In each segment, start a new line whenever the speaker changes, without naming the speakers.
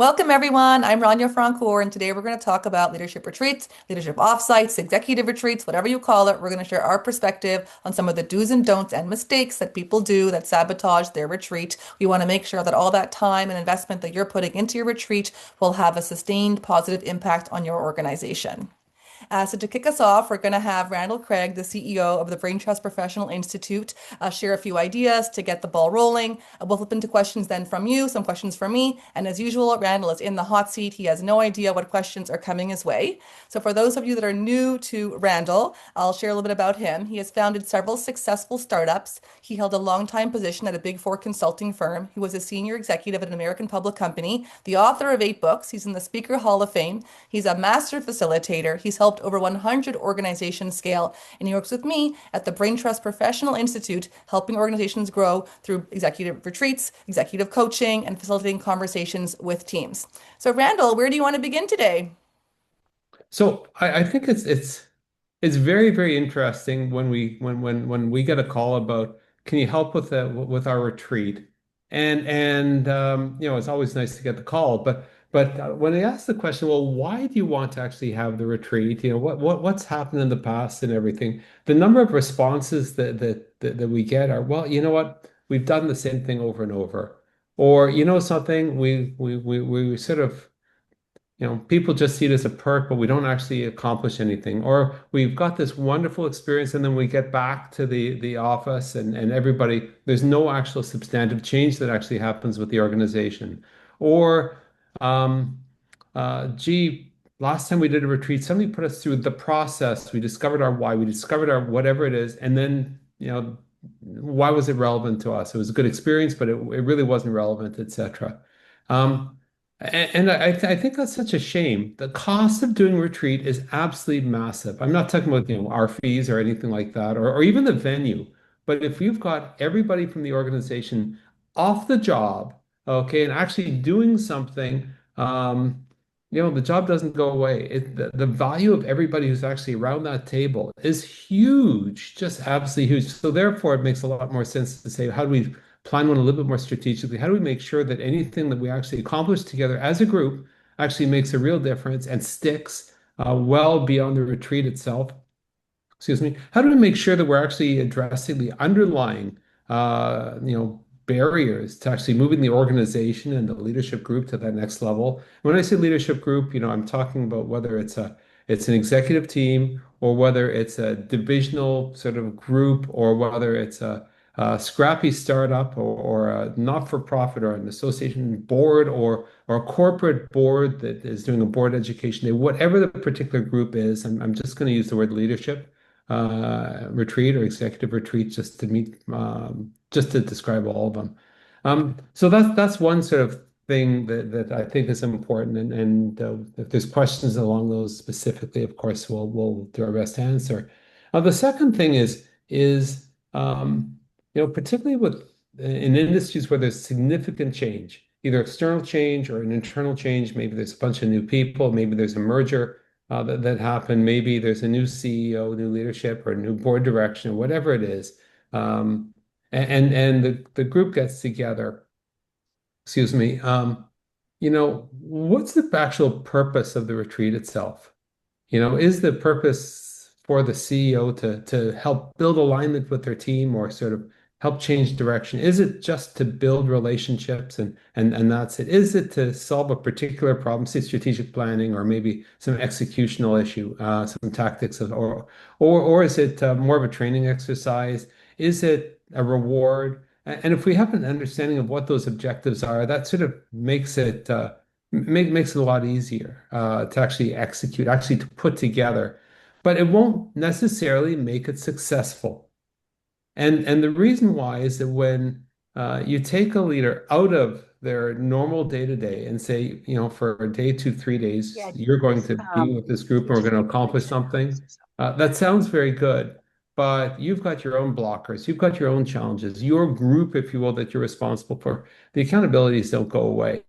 Welcome, everyone. I'm Rania Francoeur, and today we're going to talk about leadership retreats, leadership offsites, executive retreats, whatever you call it. We're going to share our perspective on some of the do's and don'ts and mistakes that people do that sabotage their retreat. We want to make sure that all that time and investment that you're putting into your retreat will have a sustained positive impact on your organization. So to kick us off, we're going to have Randall Craig, the CEO of the Brain Trust Professional Institute, share a few ideas to get the ball rolling. We'll flip into questions then from you, some questions from me. And as usual, Randall is in the hot seat. He has no idea what questions are coming his way. So for those of you that are new to Randall, I'll share a little bit about him. He has founded several successful startups. He held a long-time position at a Big Four consulting firm. He was a senior executive at an American public company, the author of 8 books. He's in the Speaker Hall of Fame. He's a master facilitator. He's helped over 100 organizations scale, and he works with me at the Brain Trust Professional Institute, helping organizations grow through executive retreats, executive coaching, and facilitating conversations with teams. So, Randall, where do you want to begin today?
So I think it's very, very interesting when we get a call about can you help with our retreat? And it's always nice to get the call, but when they ask the question, well, why do you want to actually have the retreat? What's happened in the past and everything. The number of responses that we get are, well, you know what? We've done the same thing over and over. Or you know something, we sort of people just see it as a perk, but we don't actually accomplish anything. Or we've got this wonderful experience, and then we get back to the office, and everybody, there's no actual substantive change that actually happens with the organization. Or, um, gee, last time we did a retreat, somebody put us through the process. We discovered our why, we discovered our whatever it is, and then, why was it relevant to us? It was a good experience, but it really wasn't relevant, etc. And I think that's such a shame. The cost of doing retreat is absolutely massive. I'm not talking about, our fees or anything like that, or even the venue. But if you've got everybody from the organization off the job, okay, and actually doing something, the job doesn't go away. The value of everybody who's actually around that table is huge, just absolutely huge. So therefore, it makes a lot more sense to say, how do we plan one a little bit more strategically? How do we make sure that anything that we actually accomplish together as a group actually makes a real difference and sticks well beyond the retreat itself? Excuse me. How do we make sure that we're actually addressing the underlying, barriers to actually moving the organization and the leadership group to that next level? When I say leadership group, I'm talking about whether it's an executive team or whether it's a divisional sort of group or whether it's a scrappy startup or a not-for-profit or an association board or a corporate board that is doing a board education day, whatever the particular group is. I'm just going to use the word leadership retreat or executive retreat just to describe all of them. So that's one sort of thing that I think is important. And if there's questions along those specifically, of course, we'll do our best to answer. The second thing is particularly in industries where there's significant change, either external change or an internal change. Maybe there's a bunch of new people, maybe there's a merger that happened, maybe there's a new CEO, new leadership, or a new board direction, whatever it is. And the group gets together, excuse me, what's the actual purpose of the retreat itself? Is the purpose for the CEO to help build alignment with their team or sort of help change direction? Is it just to build relationships and that's it? Is it to solve a particular problem, say strategic planning or maybe some executional issue, some tactics or is it more of a training exercise? Is it a reward? And if we have an understanding of what those objectives are, that sort of makes it a lot easier to actually execute, actually to put together, but it won't necessarily make it successful. And the reason why is that when you take a leader out of their normal day to day and say, for a day, 2, 3 days, you're going to be with this group and we're going to accomplish something, that sounds very good. But you've got your own blockers, you've got your own challenges, your group, if you will, that you're responsible for. The accountabilities don't go away.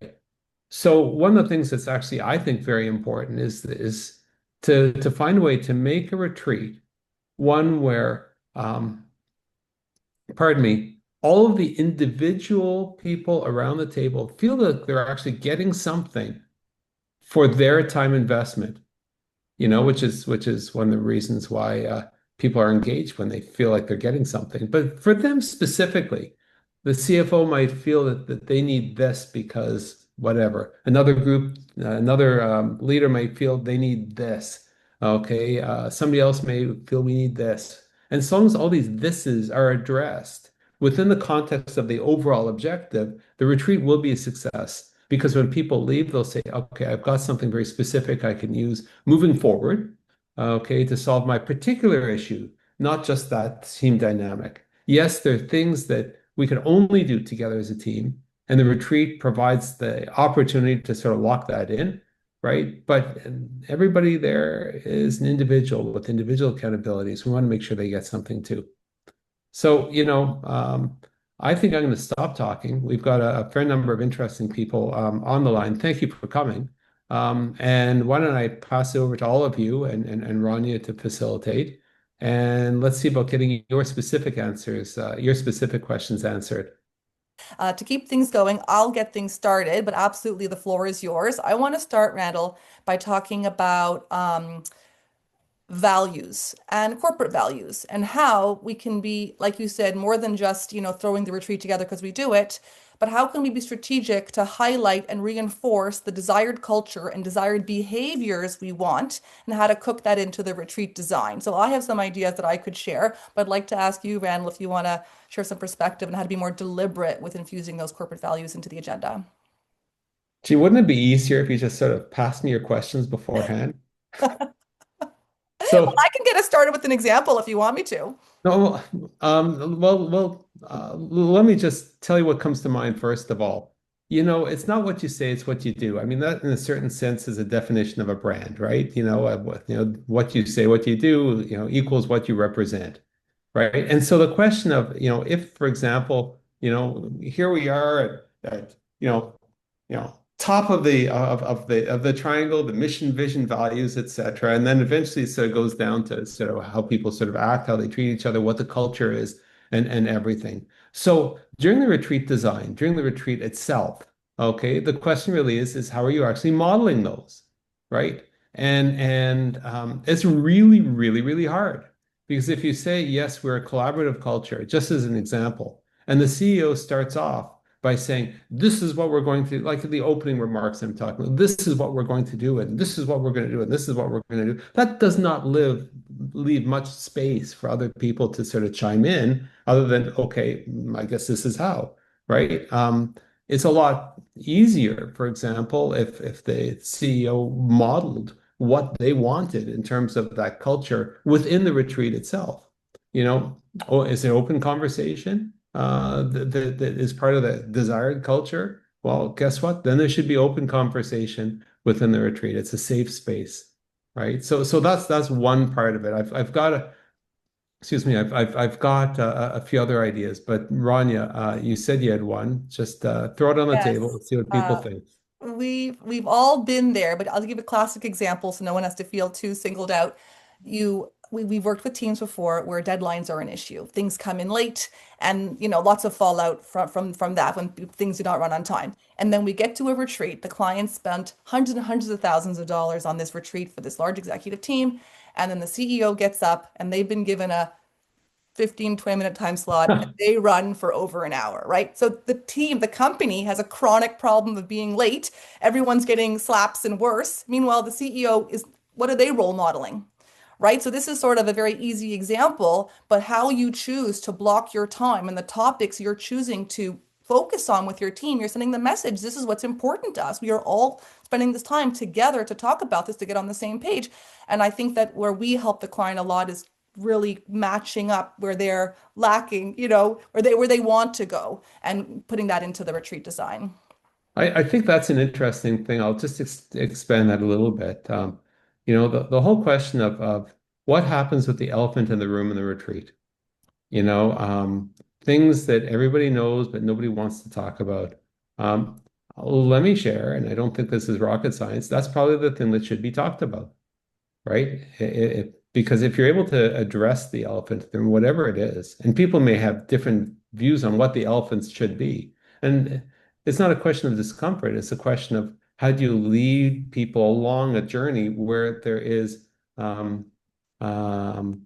So one of the things that's actually, I think, very important is to find a way to make a retreat one where, pardon me, all of the individual people around the table feel that they're actually getting something for their time investment, which is one of the reasons why people are engaged when they feel like they're getting something. But for them specifically, the CFO might feel that they need this because whatever. Another group, another leader might feel they need this. Okay, somebody else may feel we need this. And as long as all these thises are addressed within the context of the overall objective, the retreat will be a success. Because when people leave, they'll say, okay, I've got something very specific I can use moving forward, okay, to solve my particular issue, not just that team dynamic. Yes, there are things that we can only do together as a team, and the retreat provides the opportunity to sort of lock that in, right? But everybody there is an individual with individual accountabilities. We want to make sure they get something too. So, I think I'm going to stop talking. We've got a fair number of interesting people on the line. Thank you for coming. And why don't I pass it over to all of you and Rania to facilitate. And let's see about getting your specific answers, your specific questions answered.
To keep things going, I'll get things started, but absolutely the floor is yours. I want to start, Randall, by talking about values and corporate values and how we can be, like you said, more than just, throwing the retreat together because we do it, but how can we be strategic to highlight and reinforce the desired culture and desired behaviors we want and how to cook that into the retreat design. So I have some ideas that I could share, but I'd like to ask you, Randall, if you want to share some perspective on how to be more deliberate with infusing those corporate values into the agenda.
Gee, wouldn't it be easier if you just sort of passed me your questions beforehand?
Well,
So
I can get us started with an example if you want me to.
no, let me just tell you what comes to mind first of all. It's not what you say, it's what you do. I mean, that in a certain sense is a definition of a brand, right? What you say, what you do, equals what you represent, right? And so the question of, if, for example, here we are at top of the triangle, the mission, vision, values, etc. And then eventually it sort of goes down to sort of how people sort of act, how they treat each other, what the culture is, and everything. So during the retreat design, during the retreat itself, okay, the question really is how are you actually modeling those, right? And it's really, really, really hard because if you say yes, we're a collaborative culture, just as an example, and the CEO starts off by saying, this is what we're going to, like the opening remarks I'm talking about, this is what we're going to do, and this is what we're going to do, and this is what we're going to do. That does not leave much space for other people to sort of chime in, other than, okay, I guess this is how, right? It's a lot easier, for example, if the CEO modeled what they wanted in terms of that culture within the retreat itself. You know, oh, it's an open conversation that is part of the desired culture. Well, guess what? Then there should be open conversation within the retreat. It's a safe space, right? So that's one part of it. I've got a excuse me. I've got a few other ideas, but Rania, you said you had one. Just throw it on the table
Yes.
and see what people
Uh,
think.
we've all been there, but I'll give a classic example so no one has to feel too singled out. We've worked with teams before where deadlines are an issue. Things come in late and lots of fallout from that when things do not run on time. And then we get to a retreat. The client spent hundreds and hundreds of thousands of dollars on this retreat for this large executive team. And then the CEO gets up and they've been given a 15, 20-minute time slot and they run for over an hour, right? So the company has a chronic problem of being late. Everyone's getting slaps and worse. Meanwhile, the CEO is, what are they role modeling? Right? So this is sort of a very easy example, but how you choose to block your time and the topics you're choosing to focus on with your team, you're sending the message, this is what's important to us. We are all spending this time together to talk about this, to get on the same page. And I think that where we help the client a lot is really matching up where they're lacking, where they want to go and putting that into the retreat design.
I think that's an interesting thing. I'll just expand that a little bit. The whole question of what happens with the elephant in the room in the retreat. you know, um, Things that everybody knows but nobody wants to talk about. Um, Let me share, and I don't think this is rocket science. That's probably the thing that should be talked about, right? Because if you're able to address the elephant, then whatever it is, and people may have different views on what the elephants should be. And it's not a question of discomfort, it's a question of how do you lead people along a journey where um, um,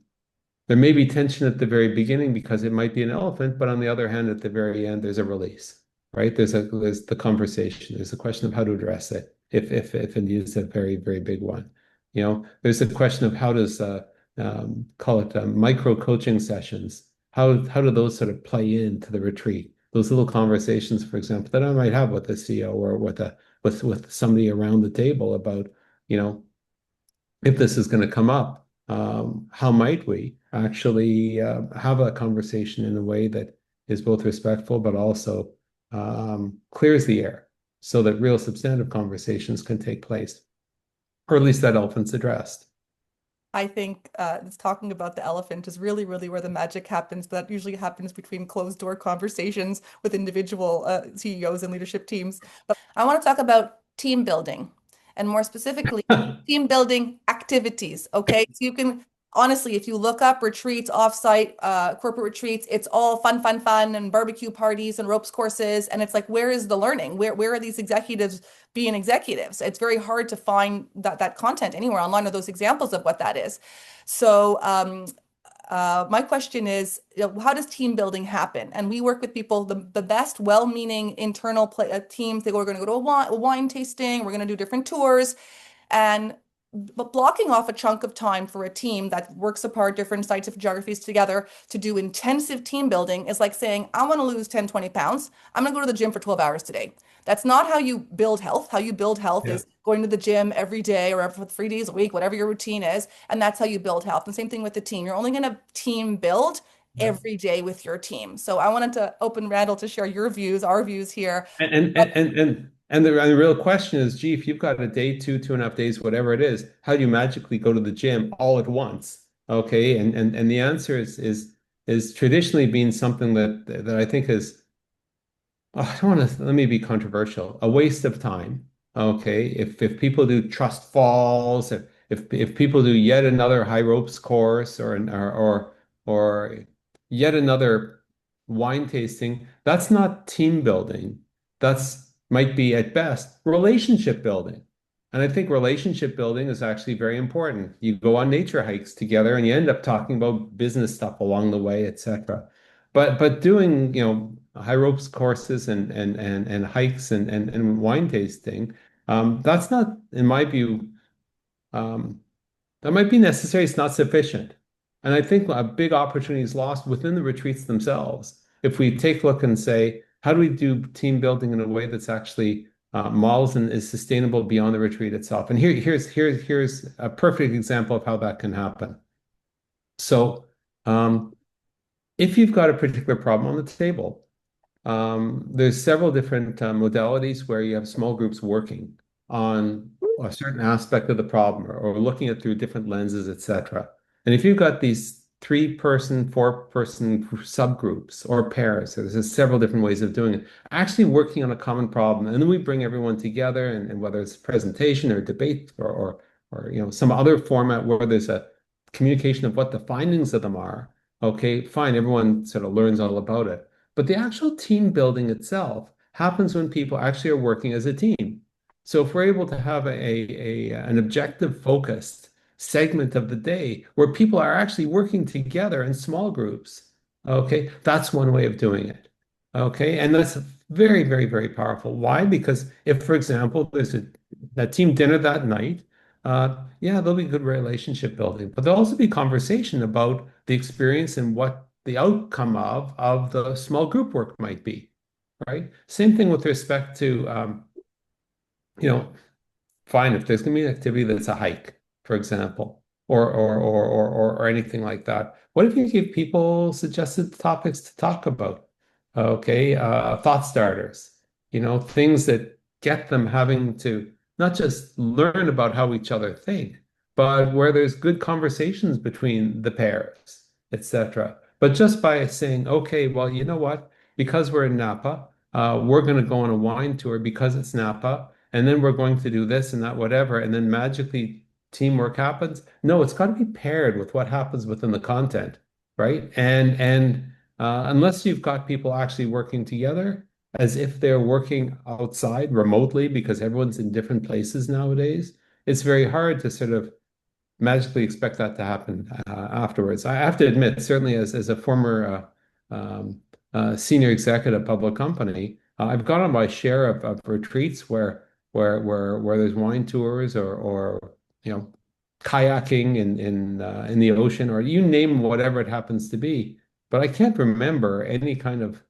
there may be tension at the very beginning because it might be an elephant, but on the other hand, at the very end, there's a release, right? There's the conversation. There's a question of how to address it if indeed it's a very, very big one. There's a question of how does call it micro coaching sessions. How do those sort of play into the retreat? Those little conversations, for example, that I might have with the CEO or with somebody around the table about, you know, if this is going to come up, how might we actually have a conversation in a way that is both respectful but also clears the air so that real substantive conversations can take place, or at least that elephant's addressed.
I think it's talking about the elephant is really, really where the magic happens. That usually happens between closed door conversations with individual CEOs and leadership teams. I want to talk about team building and more specifically, team building activities. Okay. So you can honestly, if you look up retreats, offsite, corporate retreats, it's all fun, fun, fun and barbecue parties and ropes courses. And it's like, where is the learning? Where are these executives being executives? It's very hard to find that content anywhere online or those examples of what that is. So my question is, how does team building happen? And we work with people, the best, well-meaning internal teams. We're going to go to a wine tasting. We're going to do different tours. And but blocking off a chunk of time for a team that works apart different sites of geographies together to do intensive team building is like saying, I want to lose 10, 20 pounds. I'm going to go to the gym for 12 hours today. That's not how you build health. How you build health
Yeah.
is going to the gym every day or for 3 days a week, whatever your routine is. And that's how you build health. And same thing with the team. You're only going to team build
Yeah.
every day with your team. So I wanted to open Randall to share your views, our views here.
And the real question is, gee, if you've got a day, 2.5 days, whatever it is, how do you magically go to the gym all at once? Okay, and the answer is traditionally been something that I think is I don't want to, let me be controversial, a waste of time. Okay. If people do trust falls, if people do yet another high ropes course or yet another wine tasting, that's not team building. That's might be at best relationship building. And I think relationship building is actually very important. You go on nature hikes together and you end up talking about business stuff along the way, etc. But doing, high ropes courses and hikes and wine tasting, that's not, in my view, um, that might be necessary. It's not sufficient. And I think a big opportunity is lost within the retreats themselves. If we take a look and say, how do we do team building in a way that's actually models and is sustainable beyond the retreat itself? And here's a perfect example of how that can happen. So, if you've got a particular problem on the table, there's several different modalities where you have small groups working on a certain aspect of the problem or looking at through different lenses, etc. And if you've got these 3-person, 4-person subgroups or pairs, so there's several different ways of doing it, actually working on a common problem, and then we bring everyone together, and whether it's presentation or debate or some other format where there's a communication of what the findings of them are. Okay, fine, everyone sort of learns all about it. But the actual team building itself happens when people actually are working as a team. So if we're able to have an objective focused segment of the day where people are actually working together in small groups, okay, that's one way of doing it. Okay, and that's very, very, very powerful. Why? Because if, for example, there's a team dinner that night, yeah, there'll be good relationship building, but there'll also be conversation about the experience and what the outcome of the small group work might be, right? Same thing with respect to you know, fine, if there's going to be an activity that's a hike, for example, or anything like that. What if you give people suggested topics to talk about? Okay, thought starters, things that get them having to not just learn about how each other think, but where there's good conversations between the pairs, etc. But just by saying, okay, well, you know what? Because we're in Napa, we're going to go on a wine tour because it's Napa, and then we're going to do this and that, whatever, and then magically teamwork happens. No, it's got to be paired with what happens within the content, right? And unless you've got people actually working together as if they're working outside remotely because everyone's in different places nowadays, it's very hard to sort of magically expect that to happen afterwards. I have to admit, certainly as a former senior executive of a public company, I've gone on my share of retreats where there's wine tours or kayaking in the ocean or you name whatever it happens to be. But I can't remember any kind of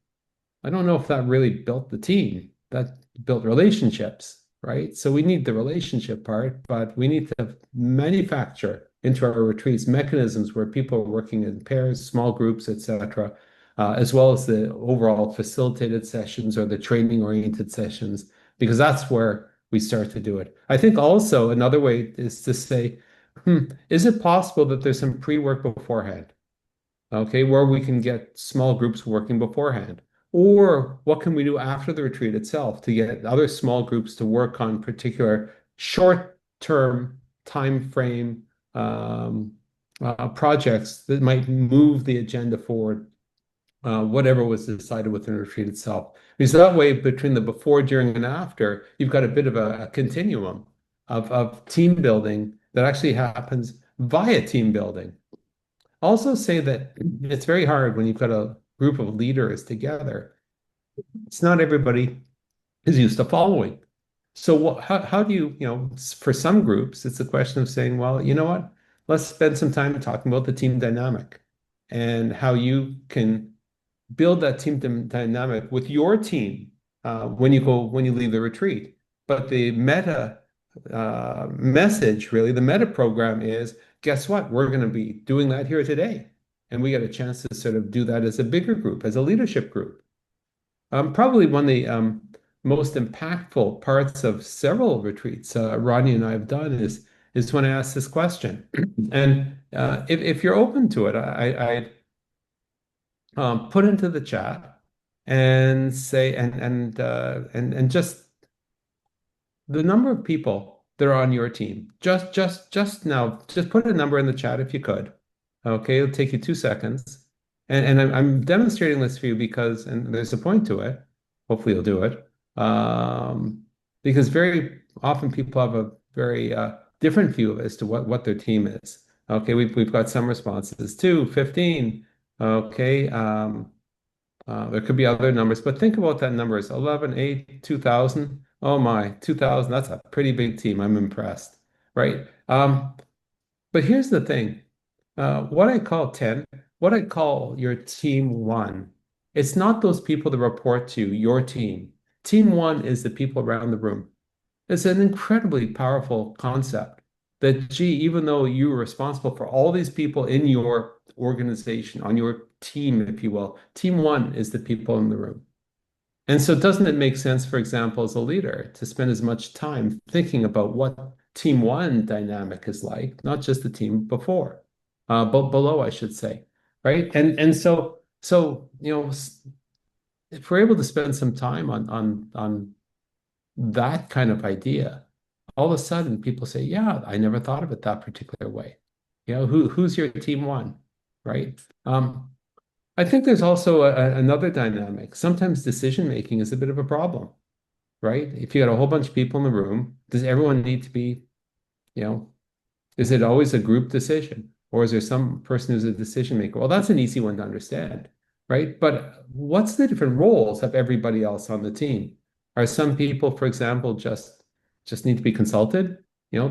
I don't know if that really built the team. That built relationships, right? So we need the relationship part, but we need to manufacture into our retreats mechanisms where people are working in pairs, small groups, etc., as well as the overall facilitated sessions or the training-oriented sessions, because that's where we start to do it. I think also another way is to say, is it possible that there's some pre-work beforehand? Okay, where we can get small groups working beforehand. Or what can we do after the retreat itself to get other small groups to work on particular short-term time frame projects that might move the agenda forward, whatever was decided within the retreat itself. Because that way, between the before, during, and after, you've got a bit of a continuum of team building that actually happens via team building. Also say that it's very hard when you've got a group of leaders together. It's not everybody is used to following. So how do for some groups, it's a question of saying, well, you know what? Let's spend some time talking about the team dynamic and how you can build that team dynamic with your team when you leave the retreat. But the meta message, really, the meta program is, guess what? We're going to be doing that here today. And we get a chance to sort of do that as a bigger group, as a leadership group. Probably one of the most impactful parts of several retreats Rodney and I have done is when I ask this question. And if you're open to it, I put into the chat and say and just the number of people that are on your team. Just now, just put a number in the chat if you could. Okay, it'll take you 2 seconds. And I'm demonstrating this for you because, and there's a point to it. Hopefully you'll do it. Because very often people have a very different view as to what their team is. Okay, we've got some responses. 2, 15. Okay, there could be other numbers, but think about that numbers 11, 8, 2000. Oh my, 2000, that's a pretty big team. I'm impressed, right? But here's the thing. What I call 10, what I call your team one, it's not those people that report to your team. Team one is the people around the room. It's an incredibly powerful concept that, gee, even though you're responsible for all these people in your organization, on your team, if you will, team one is the people in the room. And so, doesn't it make sense, for example, as a leader, to spend as much time thinking about what team one dynamic is like, not just the team before, but below, I should say, right? And if we're able to spend some time on that kind of idea, all of a sudden people say, yeah, I never thought of it that particular way. Who's your team one, right? I think there's also another dynamic. Sometimes decision making is a bit of a problem, right? If you got a whole bunch of people in the room, does everyone need to be, you know, is it always a group decision? Or is there some person who's a decision maker? Well, that's an easy one to understand, right? But what's the different roles of everybody else on the team? Are some people, for example, just need to be consulted,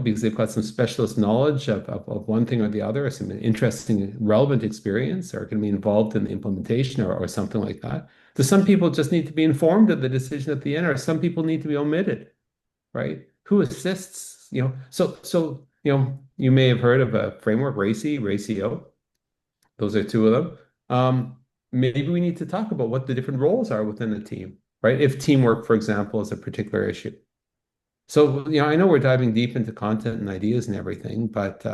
because they've got some specialist knowledge of one thing or the other, or some interesting, relevant experience, or can be involved in the implementation or something like that? Do some people just need to be informed of the decision at the end, or some people need to be omitted, right? Who assists, you may have heard of a framework, RACI, RACIO. Those are two of them. Maybe we need to talk about what the different roles are within the team, right? If teamwork, for example, is a particular issue. So, I know we're diving deep into content and ideas and everything, but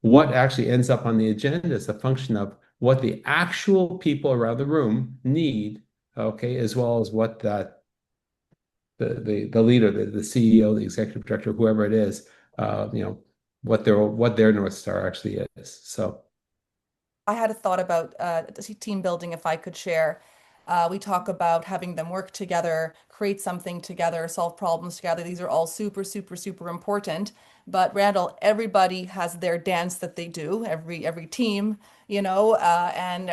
what actually ends up on the agenda is a function of what the actual people around the room need, okay, as well as what the leader, the CEO, the executive director, whoever it is, what their North Star actually is. So
I had a thought about team building if I could share. We talk about having them work together, create something together, solve problems together. These are all super, super, super important. But Randall, everybody has their dance that they do, every team, and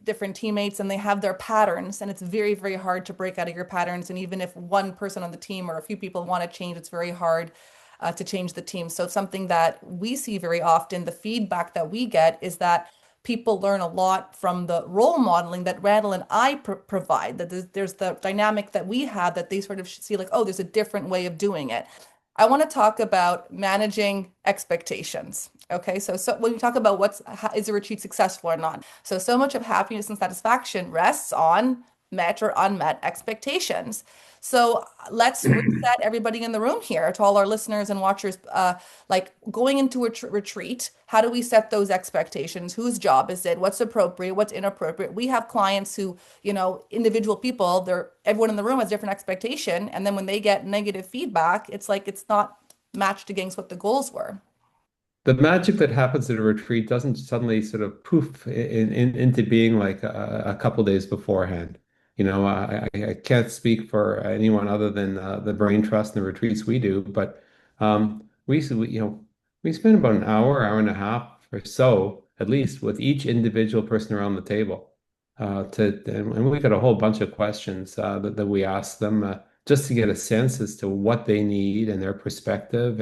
different teammates, and they have their patterns, and it's very, very hard to break out of your patterns. And even if one person on the team or a few people want to change, it's very hard to change the team. So something that we see very often, the feedback that we get is that people learn a lot from the role modeling that Randall and I provide, that there's the dynamic that we have that they sort of see like, oh, there's a different way of doing it. I want to talk about managing expectations. Okay, so when you talk about is a retreat successful or not, so much of happiness and satisfaction rests on met or unmet expectations. So let's reset everybody in the room here to all our listeners and watchers. Like going into a retreat, how do we set those expectations? Whose job is it? What's appropriate? What's inappropriate? We have clients who, individual people, everyone in the room has different expectation. And then when they get negative feedback, it's like it's not matched against what the goals were.
The magic that happens at a retreat doesn't suddenly sort of poof into being like a couple days beforehand. I can't speak for anyone other than the brain trust and the retreats we do, but we spend about an hour and a half or so, at least, with each individual person around the table. And we got a whole bunch of questions that we ask them just to get a sense as to what they need and their perspective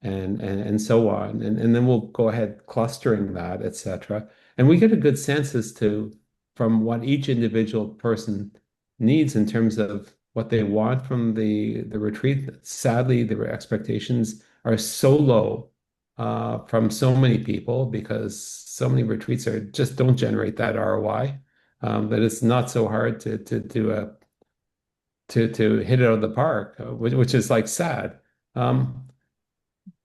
and so on. And then we'll go ahead clustering that, etc. And we get a good sense as to from what each individual person needs in terms of what they want from the retreat. Sadly, the expectations are so low from so many people because so many retreats are just don't generate that ROI. That it's not so hard to hit it out of the park, which is like sad. Um,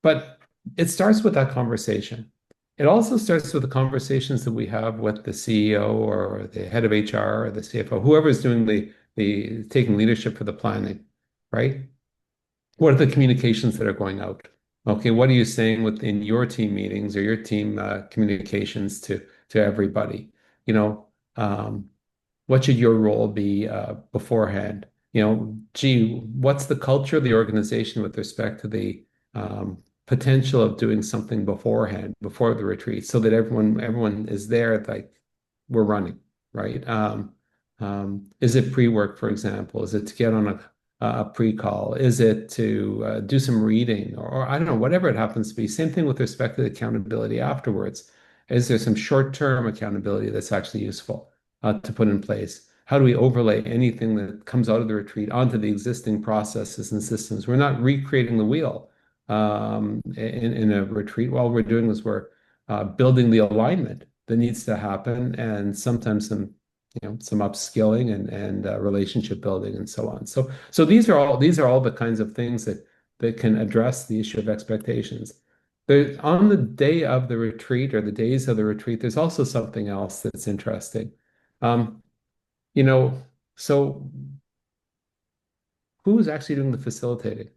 but it starts with that conversation. It also starts with the conversations that we have with the CEO or the head of HR or the CFO, whoever is doing the taking leadership for the planning, right? What are the communications that are going out? Okay, what are you saying within your team meetings or your team communications to everybody? You know, um, what should your role be beforehand? Gee, what's the culture of the organization with respect to the potential of doing something beforehand, before the retreat, so that everyone is there, like we're running, right? Is it pre-work, for example? Is it to get on a pre-call? Is it to do some reading, or I don't know, whatever it happens to be? Same thing with respect to the accountability afterwards. Is there some short-term accountability that's actually useful to put in place? How do we overlay anything that comes out of the retreat onto the existing processes and systems? We're not recreating the wheel in a retreat. All we're doing is we're building the alignment that needs to happen, and sometimes some upskilling and relationship building and so on. So these are all the kinds of things that can address the issue of expectations. On the day of the retreat or the days of the retreat, there's also something else that's interesting. Um, you know, so who's actually doing the facilitating?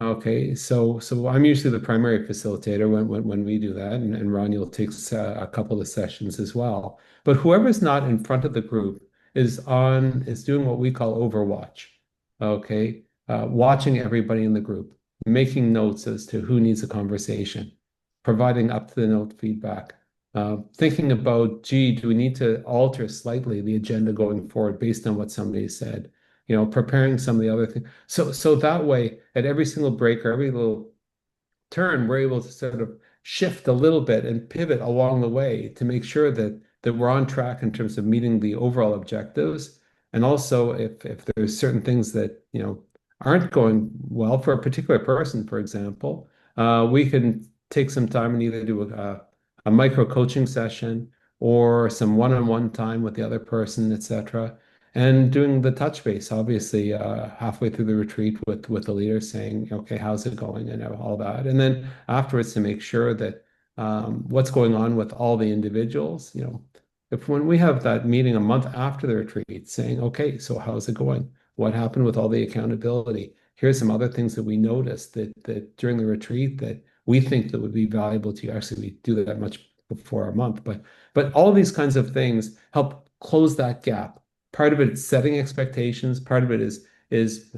Okay, so I'm usually the primary facilitator when we do that, and Raniel takes a couple of sessions as well. But whoever's not in front of the group is doing what we call overwatch. Okay, watching everybody in the group, making notes as to who needs a conversation, providing up to the note feedback, thinking about, gee, do we need to alter slightly the agenda going forward based on what somebody said? Preparing some of the other things. So that way, at every single break or every little turn, we're able to sort of shift a little bit and pivot along the way to make sure that we're on track in terms of meeting the overall objectives. And also, if there's certain things that aren't going well for a particular person, for example, we can take some time and either do a micro coaching session or some one-on-one time with the other person, etc. And doing the touch base, obviously, halfway through the retreat with the leader saying, okay, how's it going, and all that. And then afterwards to make sure that what's going on with all the individuals, if when we have that meeting a month after the retreat saying, okay, so how's it going? What happened with all the accountability? Here's some other things that we noticed that during the retreat that we think that would be valuable to you. Actually, we do that much before a month. But all these kinds of things help close that gap. Part of it is setting expectations. Part of it is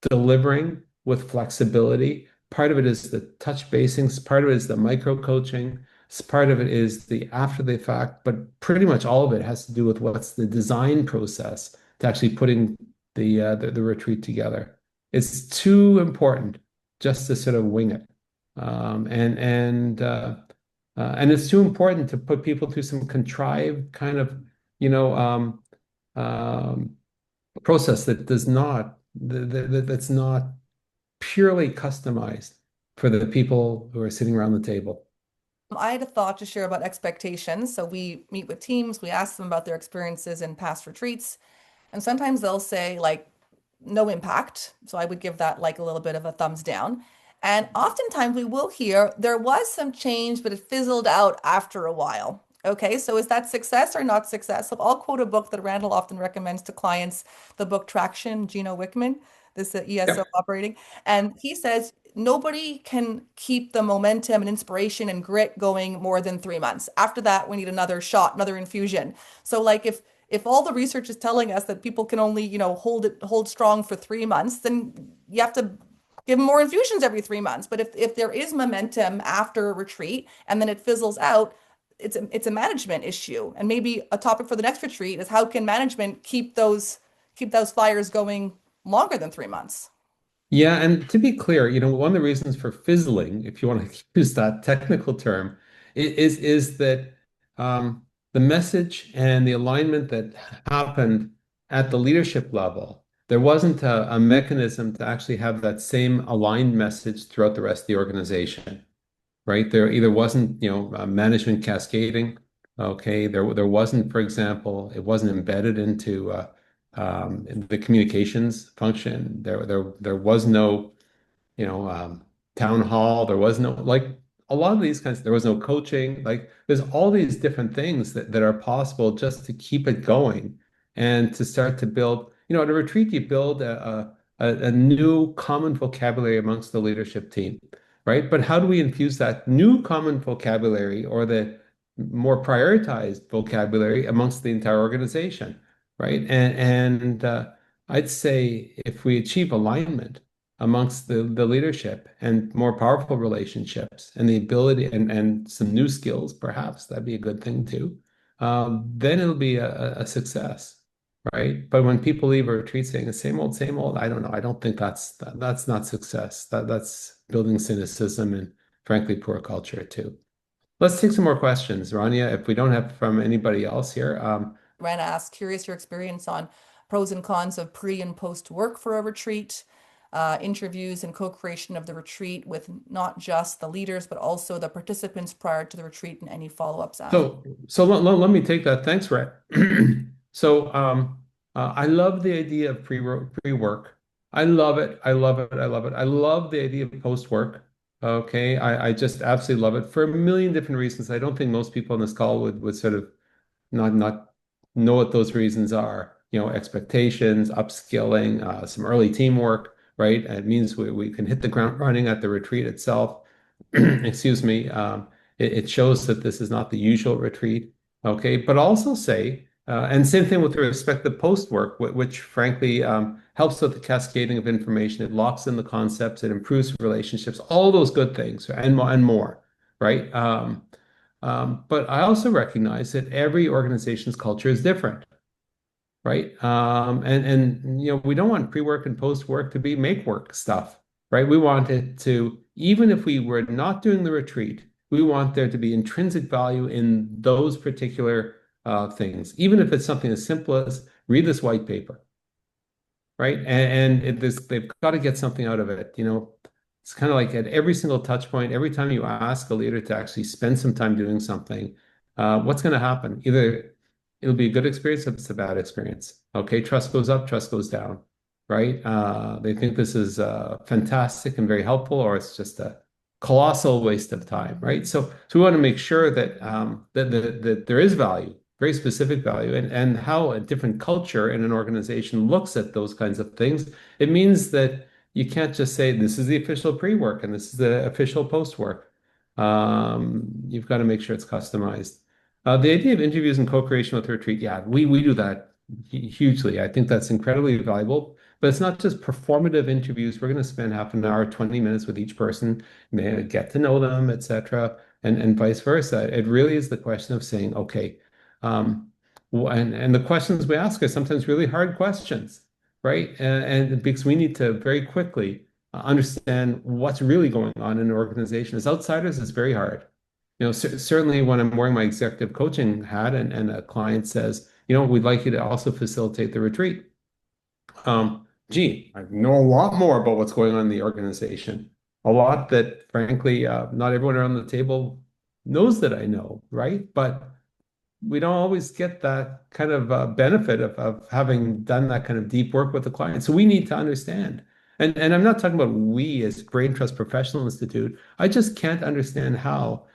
delivering with flexibility. Part of it is the touch basings. Part of it is the micro coaching. Part of it is the after the fact, but pretty much all of it has to do with what's the design process to actually putting the retreat together. It's too important just to sort of wing it, and it's too important to put people through some contrived kind of you know um, process that does not that's not purely customized for the people who are sitting around the table.
I had a thought to share about expectations. So we meet with teams, we ask them about their experiences in past retreats, and sometimes they'll say like no impact. So I would give that like a little bit of a thumbs down. And oftentimes we will hear there was some change, but it fizzled out after a while. Okay, so is that success or not success? So I'll quote a book that Randall often recommends to clients, the book Traction, Gino Wickman, this ESO
Yep.
operating. And he says nobody can keep the momentum and inspiration and grit going more than 3 months. After that, we need another shot, another infusion. So like if all the research is telling us that people can only, hold strong for 3 months, then you have to give them more infusions every 3 months. But if there is momentum after a retreat and then it fizzles out, it's a management issue. And maybe a topic for the next retreat is how can management keep those fires going longer than 3 months?
Yeah, and to be clear, one of the reasons for fizzling, if you want to use that technical term, is that the message and the alignment that happened at the leadership level, there wasn't a mechanism to actually have that same aligned message throughout the rest of the organization, right? There either wasn't, management cascading. Okay, there wasn't, for example, it wasn't embedded into the communications function. There was no town hall. There was no like a lot of these kinds. There was no coaching. Like there's all these different things that are possible just to keep it going and to start to build. At a retreat, you build a new common vocabulary amongst the leadership team, right? But how do we infuse that new common vocabulary or the more prioritized vocabulary amongst the entire organization, right? And I'd say if we achieve alignment amongst the leadership and more powerful relationships and the ability and some new skills, perhaps that'd be a good thing too. Then it'll be a success, right? But when people leave a retreat saying the same old, I don't know. I don't think that's not success. That's building cynicism and frankly poor culture too. Let's take some more questions, Rania. If we don't have from anybody else here,
Rana asks, curious your experience on pros and cons of pre and post work for a retreat, interviews and co-creation of the retreat with not just the leaders, but also the participants prior to the retreat and any follow-ups after.
so let me take that. Thanks, Rhett. So I love the idea of pre-work. I love it. I love it. I love it. I love the idea of post-work. Okay. I just absolutely love it for a million different reasons. I don't think most people on this call would sort of not know what those reasons are. Expectations, upskilling, some early teamwork, right? It means we can hit the ground running at the retreat itself. Excuse me. It shows that this is not the usual retreat. Okay, but also say, and same thing with respect to post work, which frankly helps with the cascading of information. It locks in the concepts, it improves relationships, all those good things, and more, right? But I also recognize that every organization's culture is different, right? And we don't want pre-work and post-work to be make work stuff, right? We want it to, even if we were not doing the retreat, we want there to be intrinsic value in those particular things, even if it's something as simple as read this white paper, right? They've got to get something out of it. It's kind of like at every single touch point, every time you ask a leader to actually spend some time doing something, what's going to happen? Either it'll be a good experience or it's a bad experience. Okay, trust goes up, trust goes down, right? They think this is fantastic and very helpful, or it's just a colossal waste of time, right? So we want to make sure that that there is value, very specific value, and how a different culture in an organization looks at those kinds of things. It means that you can't just say this is the official pre-work and this is the official post-work. You've got to make sure it's customized. The idea of interviews and co-creation with retreat, yeah, we do that hugely. I think that's incredibly valuable. But it's not just performative interviews. We're going to spend half an hour, 20 minutes with each person, get to know them, etc., and vice versa. It really is the question of saying, okay, um, and the questions we ask are sometimes really hard questions, right? And because we need to very quickly understand what's really going on in an organization. As outsiders, it's very hard. Certainly when I'm wearing my executive coaching hat and a client says, we'd like you to also facilitate the retreat. Gee, I know a lot more about what's going on in the organization. A lot that, frankly, not everyone around the table knows that I know, right? But we don't always get that kind of benefit of having done that kind of deep work with the client. So we need to understand. And I'm not talking about we as Brain Trust Professional Institute. I just can't understand how,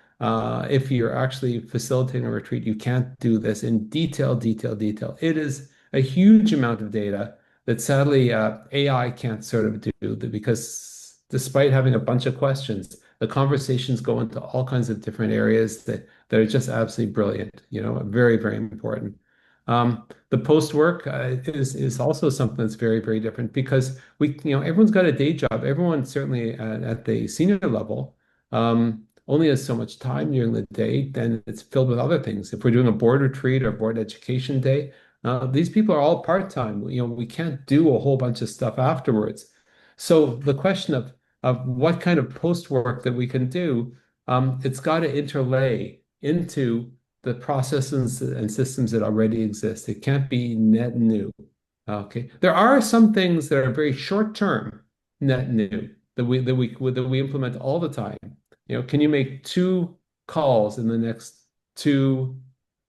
if you're actually facilitating a retreat, you can't do this in detail, detail, detail. It is a huge amount of data that sadly AI can't sort of do because despite having a bunch of questions, the conversations go into all kinds of different areas that are just absolutely brilliant, very, very important. The post work is also something that's very, very different because everyone's got a day job. Everyone certainly at the senior level only has so much time during the day, then it's filled with other things. If we're doing a board retreat or board education day, these people are all part-time. We can't do a whole bunch of stuff afterwards. So the question of what kind of post work that we can do, it's got to interlay into the processes and systems that already exist. It can't be net new. Okay. There are some things that are very short term, net new that we implement all the time. Can you make two calls in the next 2,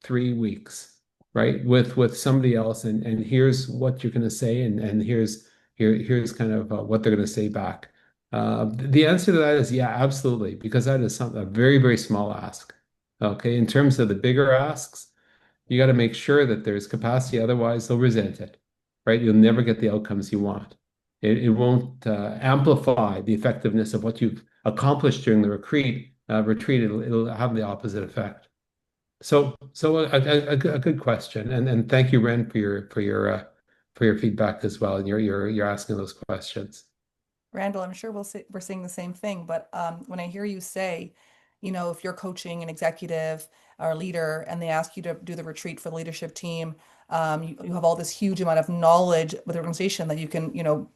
3 weeks, right? With somebody else, and here's what you're going to say, and here's kind of what they're going to say back. The answer to that is yeah, absolutely, because that is a very, very small ask. Okay, in terms of the bigger asks, you got to make sure that there's capacity, otherwise they'll resent it, right? You'll never get the outcomes you want. It won't amplify the effectiveness of what you've accomplished during the retreat. It'll have the opposite effect. So a good question, and thank you, Ren, for your feedback as well, and you're asking those questions.
Randall, I'm sure we're saying the same thing, but when I hear you say, if you're coaching an executive or a leader and they ask you to do the retreat for the leadership team, you have all this huge amount of knowledge with the organization that you can,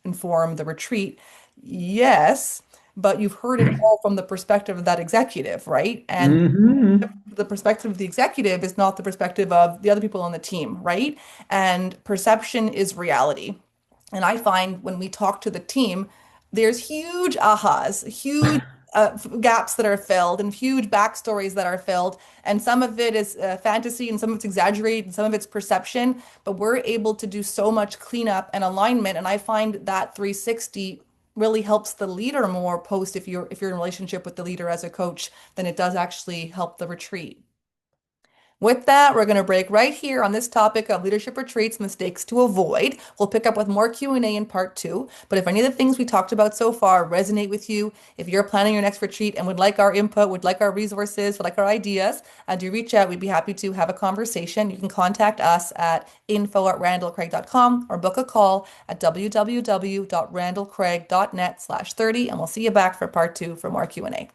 inform the retreat. Yes, but you've heard it all from the perspective of that executive, right? And
Hmm.
the perspective of the executive is not the perspective of the other people on the team, right? And perception is reality. And I find when we talk to the team, there's huge ahas, huge gaps that are filled, and huge backstories that are filled. And some of it is fantasy, and some of it's exaggerated, and some of it's perception. But we're able to do so much cleanup and alignment. And I find that 360 really helps the leader more post if you're in relationship with the leader as a coach than it does actually help the retreat. With that, we're going to break right here on this topic of leadership retreats, mistakes to avoid. We'll pick up with more Q&A in part two. But if any of the things we talked about so far resonate with you, if you're planning your next retreat and would like our input, would like our resources, would like our ideas, do reach out. We'd be happy to have a conversation. You can contact us at info@randallcraig.com or book a call at www.randallcraig.net/30, and we'll see you back for part two for more Q&A.